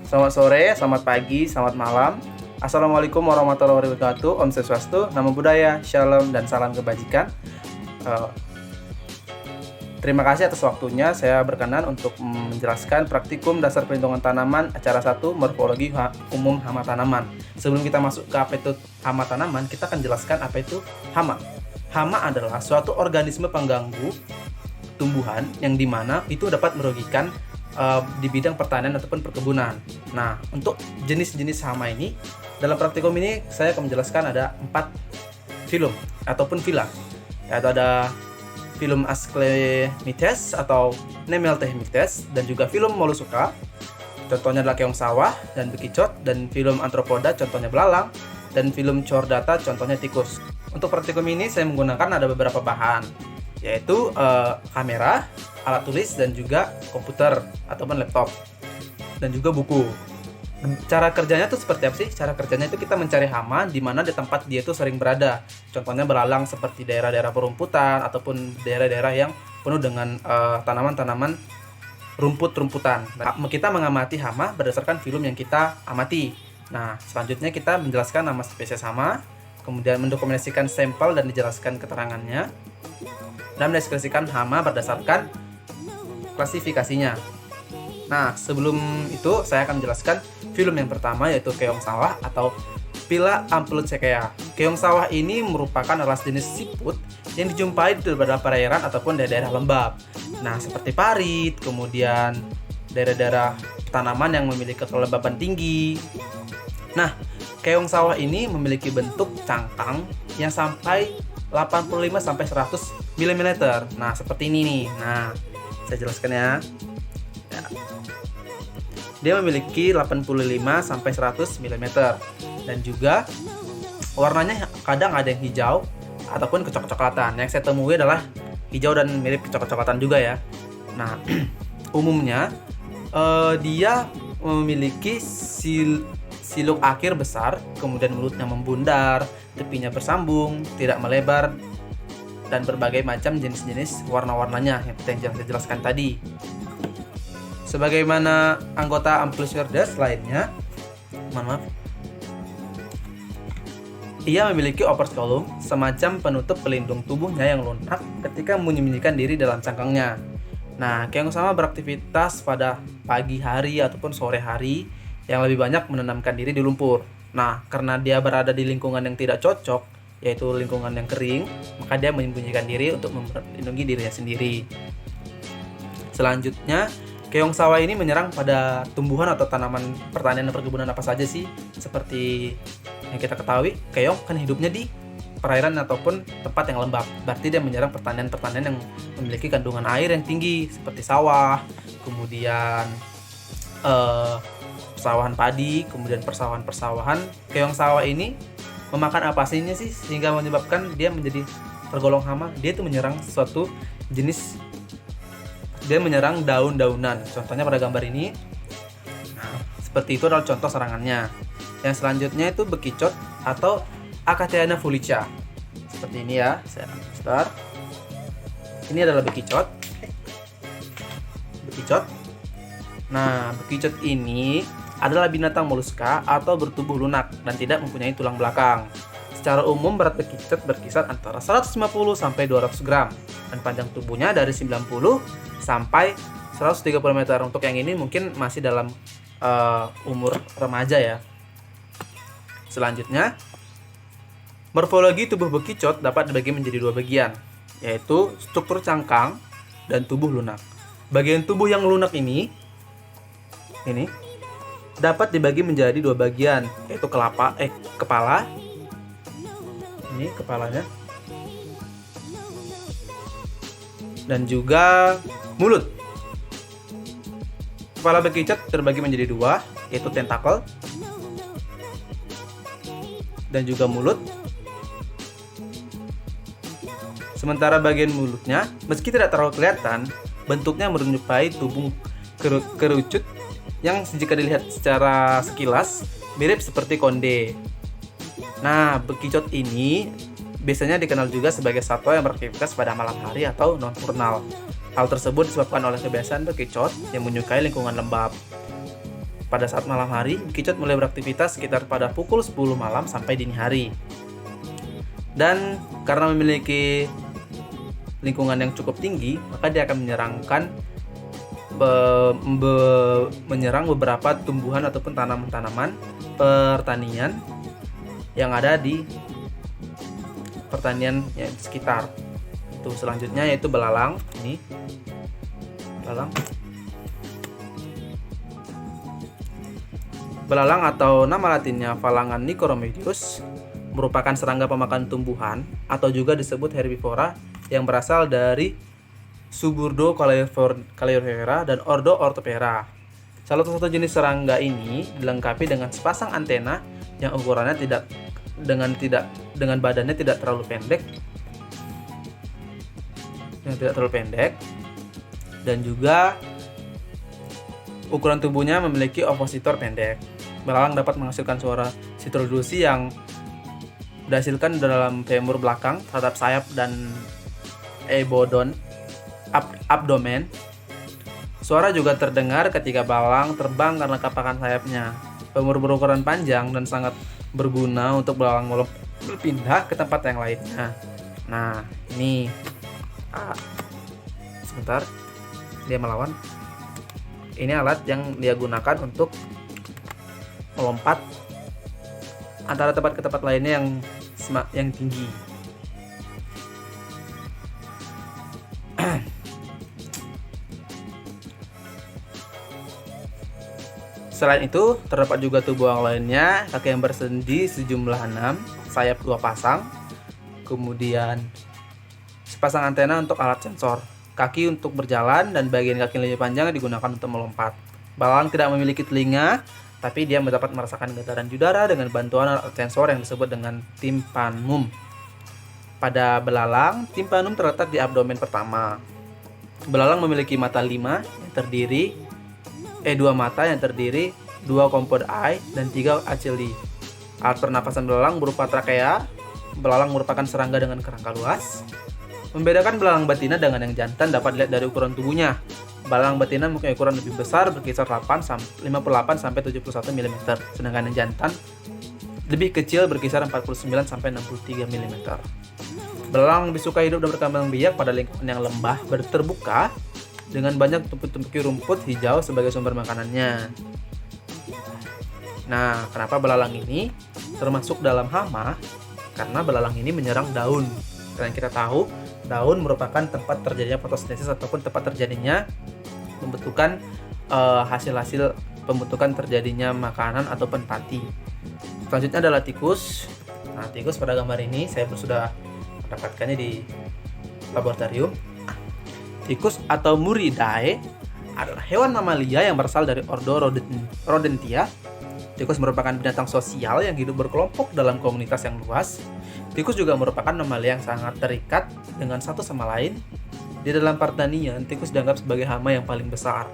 Selamat sore, selamat pagi, selamat malam. Assalamualaikum warahmatullahi wabarakatuh. Om Swastiastu, Namo Buddhaya, Shalom, dan salam kebajikan. Eh, Terima kasih atas waktunya. Saya berkenan untuk menjelaskan praktikum dasar perlindungan tanaman acara 1 morfologi umum hama tanaman. Sebelum kita masuk ke apa itu hama tanaman, kita akan jelaskan apa itu hama. Hama adalah suatu organisme pengganggu tumbuhan yang dimana itu dapat merugikan di bidang pertanian ataupun perkebunan. Nah, untuk jenis-jenis hama ini, dalam praktikum ini saya akan menjelaskan ada 4 filum ataupun fila, yaitu ada filum Asclepiades atau Nemeltehmites, dan juga filum Mollusca, contohnya adalah keong sawah dan bekicot, dan filum Arthropoda, contohnya belalang, dan filum Chordata, contohnya tikus. Untuk praktikum ini saya menggunakan ada beberapa bahan, yaitu kamera, alat tulis, dan juga komputer ataupun laptop, dan juga buku. Cara kerjanya tuh seperti apa sih? Cara kerjanya itu kita mencari hama di mana di tempat dia itu sering berada. Contohnya belalang seperti daerah-daerah perumputan ataupun daerah-daerah yang penuh dengan tanaman-tanaman rumput-rumputan. Nah, kita mengamati hama berdasarkan filum yang kita amati. Nah, selanjutnya kita menjelaskan nama spesies hama, kemudian mendokumentasikan sampel dan dijelaskan keterangannya, dan mendeskripsikan hama berdasarkan klasifikasinya. Nah, sebelum itu saya akan menjelaskan film yang pertama, yaitu keong sawah atau Pila Ampelocekea. Keong sawah ini merupakan ras jenis siput yang dijumpai di beberapa perairan ataupun daerah lembab. Nah, seperti parit, kemudian daerah-daerah tanaman yang memiliki kelembaban tinggi. Nah, keong sawah ini memiliki bentuk cangkang yang sampai 85 sampai 100 mm. Nah, seperti ini nih. Nah, saya jelaskan ya. Dia memiliki 85 sampai 100 mm, dan juga warnanya kadang ada yang hijau ataupun kecoklat-coklatan. Yang saya temui adalah hijau dan mirip kecoklat-coklatan juga ya. Nah, umumnya dia memiliki siluk akhir besar, kemudian mulutnya membundar, tepinya bersambung, tidak melebar, dan berbagai macam jenis-jenis warna-warnanya yang saya jelaskan tadi. Sebagaimana anggota Ampelocerides lainnya, ia memiliki operculum, semacam penutup pelindung tubuhnya yang lunak ketika menyembunyikan diri dalam cangkangnya. Nah, keong sawah beraktivitas pada pagi hari ataupun sore hari yang lebih banyak menanamkan diri di lumpur. Nah, karena dia berada di lingkungan yang tidak cocok, yaitu lingkungan yang kering, maka dia menyembunyikan diri untuk melindungi dirinya sendiri. Selanjutnya, keong sawah ini menyerang pada tumbuhan atau tanaman pertanian dan perkebunan apa saja sih? Seperti yang kita ketahui, keong kan hidupnya di perairan ataupun tempat yang lembab. Berarti dia menyerang pertanian-pertanian yang memiliki kandungan air yang tinggi, seperti sawah, kemudian persawahan padi, kemudian persawahan-persawahan. Keong sawah ini memakan apa sih sehingga menyebabkan dia menjadi tergolong hama? Dia itu menyerang suatu jenis, dia menyerang daun-daunan. Contohnya pada gambar ini. Nah, seperti itu adalah contoh serangannya. Yang selanjutnya itu bekicot atau Acateana fulica. Seperti ini ya. Saya start. Ini adalah bekicot. Bekicot. Nah, bekicot ini adalah binatang moluska atau bertubuh lunak dan tidak mempunyai tulang belakang. Secara umum berat bekicot berkisar antara 150 sampai 200 gram dan panjang tubuhnya dari 90 sampai 130 meter. Untuk yang ini mungkin masih dalam umur remaja ya. Selanjutnya, morfologi tubuh bekicot dapat dibagi menjadi 2 bagian, yaitu struktur cangkang dan tubuh lunak. Bagian tubuh yang lunak ini dapat dibagi menjadi 2 bagian, yaitu kepala. Ini kepalanya. Dan juga mulut. Kepala bekicot terbagi menjadi 2, yaitu tentakel dan juga mulut. Sementara bagian mulutnya, meski tidak terlalu kelihatan, bentuknya menyerupai tubuh kerucut yang jika dilihat secara sekilas mirip seperti konde. Nah, bekicot ini biasanya dikenal juga sebagai satwa yang beraktivitas pada malam hari atau nokturnal. Hal tersebut disebabkan oleh kebiasaan bekicot yang menyukai lingkungan lembab. Pada saat malam hari, bekicot mulai beraktivitas sekitar pada pukul 10 malam sampai dini hari. Dan karena memiliki lingkungan yang cukup tinggi, maka dia akan menyerang beberapa tumbuhan ataupun tanaman-tanaman pertanian yang ada di pertanian yang di sekitar. Itu selanjutnya yaitu belalang. Ini belalang. Belalang atau nama latinnya Phalangan nicoromedius merupakan serangga pemakan tumbuhan atau juga disebut herbivora yang berasal dari Suburdo Calliopera dan Ordo Orthoptera. Salah satu jenis serangga ini dilengkapi dengan sepasang antena yang ukurannya dengan badannya tidak terlalu pendek, dan juga ukuran tubuhnya memiliki opositor pendek. Belalang dapat menghasilkan suara sitrodusi yang dihasilkan dalam femur belakang terhadap sayap dan abdomen. Suara juga terdengar ketika belalang terbang karena kapakan sayapnya. Femur berukuran panjang dan sangat berguna untuk belalang berpindah ke tempat yang lainnya. Nah, ini sebentar, dia melawan. Ini alat yang dia gunakan untuk melompat antara tempat ke tempat lainnya yang tinggi. Selain itu, terdapat juga tubuh yang lainnya, kaki yang bersendi sejumlah 6, sayap 2 pasang, kemudian sepasang antena untuk alat sensor, kaki untuk berjalan, dan bagian kaki lebih panjang digunakan untuk melompat. Belalang tidak memiliki telinga, tapi dia dapat merasakan getaran udara dengan bantuan alat sensor yang disebut dengan tympanum. Pada belalang, tympanum terletak di abdomen pertama. Belalang memiliki mata 5 yang terdiri 2 mata yang terdiri 2 compound eye dan 3 oculi. Alat pernapasan belalang berupa trakea. Belalang merupakan serangga dengan kerangka luas. Membedakan belalang betina dengan yang jantan dapat dilihat dari ukuran tubuhnya. Belalang betina mempunyai ukuran lebih besar berkisar 58 sampai 71 mm, sedangkan yang jantan lebih kecil berkisar 49 sampai 63 mm. Belalang lebih suka hidup dan berkembang biak pada lingkungan yang lembah terbuka dengan banyak tumpuki rumput hijau sebagai sumber makanannya. Nah, kenapa belalang ini termasuk dalam hama? Karena belalang ini menyerang daun. Dan kita tahu, daun merupakan tempat terjadinya fotosintesis ataupun tempat terjadinya pembentukan hasil-hasil pembentukan terjadinya makanan ataupun pati. Selanjutnya adalah tikus. Nah, tikus pada gambar ini saya sudah mendapatkannya di laboratorium. Tikus atau Muridae adalah hewan mamalia yang berasal dari ordo Rodentia. Tikus merupakan binatang sosial yang hidup berkelompok dalam komunitas yang luas. Tikus juga merupakan mamalia yang sangat terikat dengan satu sama lain. Di dalam pertanian, tikus dianggap sebagai hama yang paling besar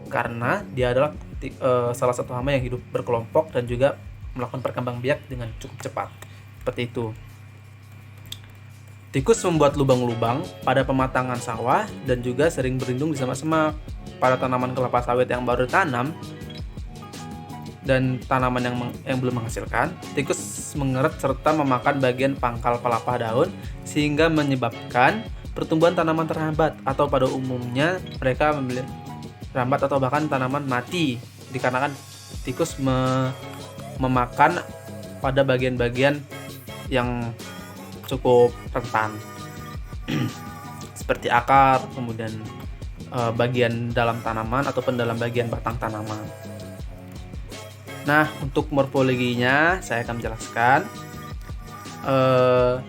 karena dia adalah salah satu hama yang hidup berkelompok dan juga melakukan perkembangbiak dengan cukup cepat. Seperti itu. Tikus membuat lubang-lubang pada pematangan sawah dan juga sering berlindung di semak-semak. Pada tanaman kelapa sawit yang baru ditanam dan tanaman yang belum menghasilkan, tikus mengeret serta memakan bagian pangkal pelapah daun sehingga menyebabkan pertumbuhan tanaman terhambat, atau pada umumnya mereka terhambat atau bahkan tanaman mati dikarenakan tikus memakan pada bagian-bagian yang cukup rentan seperti akar, kemudian bagian dalam tanaman ataupun dalam bagian batang tanaman. Nah, untuk morfologinya saya akan menjelaskan.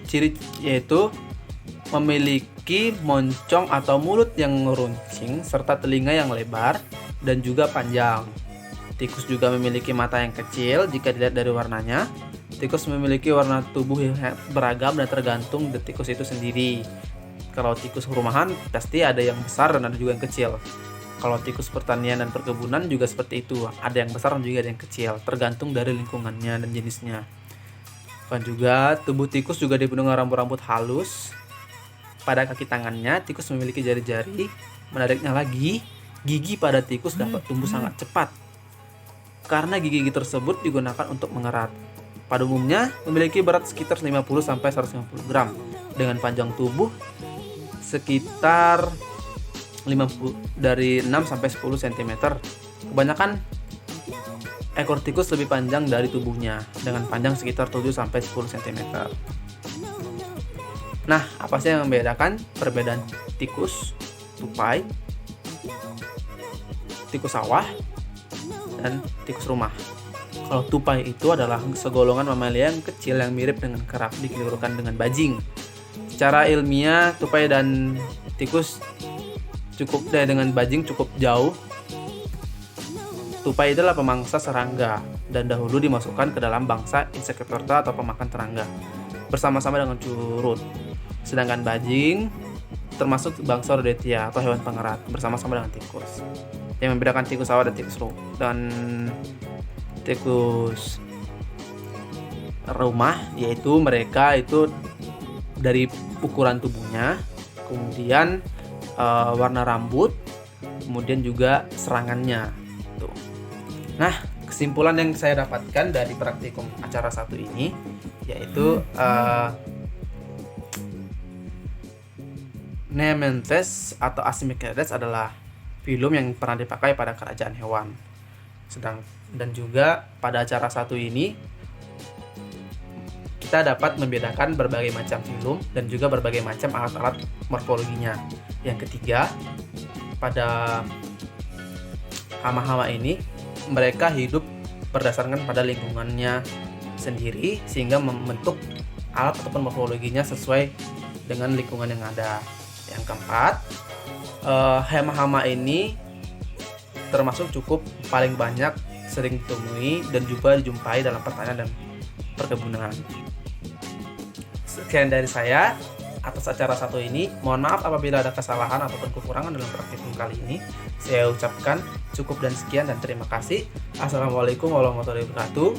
Ciri yaitu memiliki moncong atau mulut yang meruncing serta telinga yang lebar dan juga panjang. Tikus juga memiliki mata yang kecil jika dilihat dari warnanya. Tikus memiliki warna tubuh yang beragam dan tergantung dari tikus itu sendiri. Kalau tikus rumahan pasti ada yang besar dan ada juga yang kecil. Kalau tikus pertanian dan perkebunan juga seperti itu. Ada yang besar dan juga ada yang kecil, tergantung dari lingkungannya dan jenisnya. Dan juga tubuh tikus juga dipenuhi rambut-rambut halus. Pada kaki tangannya, tikus memiliki jari-jari. Menariknya lagi, gigi pada tikus dapat tumbuh sangat cepat. karena gigi-gigi tersebut digunakan untuk mengerat. Pada umumnya memiliki berat sekitar 50-150 gram dengan panjang tubuh sekitar 50 dari 6-10 cm. Kebanyakan ekor tikus lebih panjang dari tubuhnya dengan panjang sekitar 7-10 cm. Nah, apa sih yang membedakan perbedaan tikus tupai, tikus sawah, dan tikus rumah? Kalau tupai itu adalah segolongan mamalia yang kecil yang mirip dengan kerap dikelirukan dengan bajing. Secara ilmiah, tupai dan tikus dengan bajing cukup jauh. Tupai adalah pemangsa serangga dan dahulu dimasukkan ke dalam bangsa Insectivorta atau pemakan serangga bersama-sama dengan curut. Sedangkan bajing termasuk bangsa Rhodetia atau hewan pengerat bersama-sama dengan tikus. Yang membedakan tikus sawah dan tikus rumah yaitu mereka itu dari ukuran tubuhnya, kemudian warna rambut, kemudian juga serangannya. Tuh. Nah, kesimpulan yang saya dapatkan dari praktikum acara 1 ini yaitu Nemanthes atau Asimicheridae adalah filum yang pernah dipakai pada kerajaan hewan. Dan juga pada acara 1 ini kita dapat membedakan berbagai macam filum dan juga berbagai macam alat-alat morfologinya. Yang ketiga, pada hama-hama ini mereka hidup berdasarkan pada lingkungannya sendiri sehingga membentuk alat ataupun morfologinya sesuai dengan lingkungan yang ada. Yang keempat, hama-hama ini termasuk cukup paling banyak sering ditemui dan juga dijumpai dalam pertanian dan perkebunan. Sekian dari saya atas acara 1 ini. Mohon maaf apabila ada kesalahan ataupun kekurangan dalam praktikum kali ini. Saya ucapkan cukup dan sekian dan terima kasih. Assalamualaikum warahmatullahi wabarakatuh.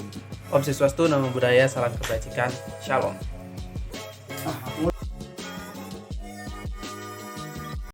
Om Siswastu, Namo Buddhaya, salam kebajikan. Shalom.